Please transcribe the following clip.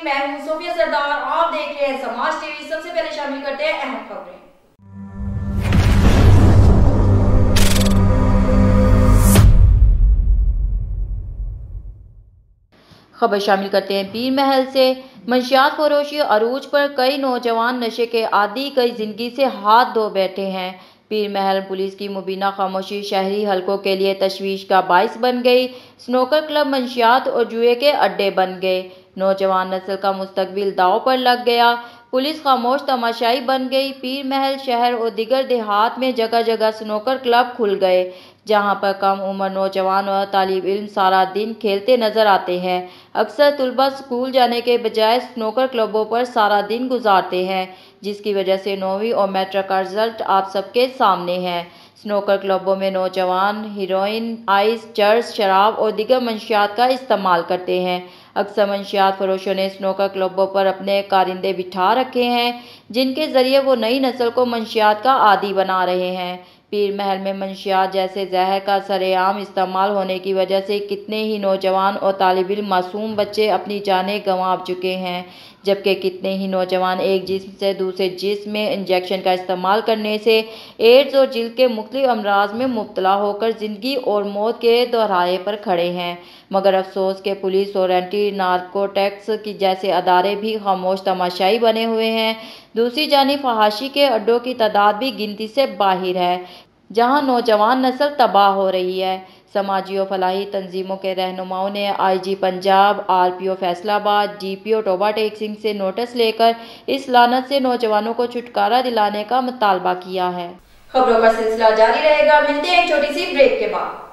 मैं हूं सोफिया सरदार। आप देख रहे हैं समाज टीवी। सबसे पहले शामिल करते हैं अहम खबरें। खबर शामिल करते हैं पीर महल से। मंशियात फरोशी अरूज पर कई नौजवान नशे के आदी कई जिंदगी से हाथ धो बैठे हैं। पीर महल पुलिस की मुबीना खामोशी शहरी हलकों के लिए तशवीश का बाइस बन गई। स्नूकर क्लब मंशियात और जुए के अड्डे बन गए। नौजवान नस्ल का मुस्तकबिल दांव पर लग गया। पुलिस खामोश तमाशाई बन गई। पीर महल शहर और दिगर देहात में जगह जगह स्नूकर क्लब खुल गए, जहां पर कम उम्र नौजवान और तालिब इल्म सारा दिन खेलते नजर आते हैं। अक्सर तुलबा स्कूल जाने के बजाय स्नूकर क्लबों पर सारा दिन गुजारते हैं, जिसकी वजह से 9वीं और मैट्रिक का रिजल्ट आप सबके सामने है। स्नूकर क्लबों में नौजवान हेरोइन, आइस, चर्स, शराब और दीगर मंशियात का इस्तेमाल करते हैं। अक्सर मंशियात फरोशों ने स्नूकर क्लबों पर अपने कारिंदे बिठा रखे हैं, जिनके जरिए वो नई नस्ल को मंशियात का आदी बना रहे हैं। पीर महल में मंशियात जैसे जहर का सरेआम इस्तेमाल होने की वजह से कितने ही नौजवान और तालिब इल्म मासूम बच्चे अपनी जानें गंवा चुके हैं, जबकि कितने ही नौजवान एक जिस्म से दूसरे जिस्म में इंजेक्शन का इस्तेमाल करने से एड्स और जिल्द के मुख्तलिफ अमराज में मुब्तला होकर ज़िंदगी और मौत के दोहराए पर खड़े हैं। मगर अफसोस के पुलिस और एंटी नार्कोटिक्स की जैसे अदारे भी खामोश तमाशाई बने हुए हैं। दूसरी जानिब फहाशी के अड्डों की तादाद भी गिनती से बाहर है, जहां नौजवान नस्ल तबाह हो रही है। समाजी और फलाही तंजीमों के रहनुमाओं ने IG Punjab, RPO Faisalabad, DPO Toba Tek Singh से नोटिस लेकर इस लानत से नौजवानों को छुटकारा दिलाने का मुतालबा किया है। खबरों का सिलसिला जारी रहेगा। मिलते हैं एक छोटी सी ब्रेक के बाद।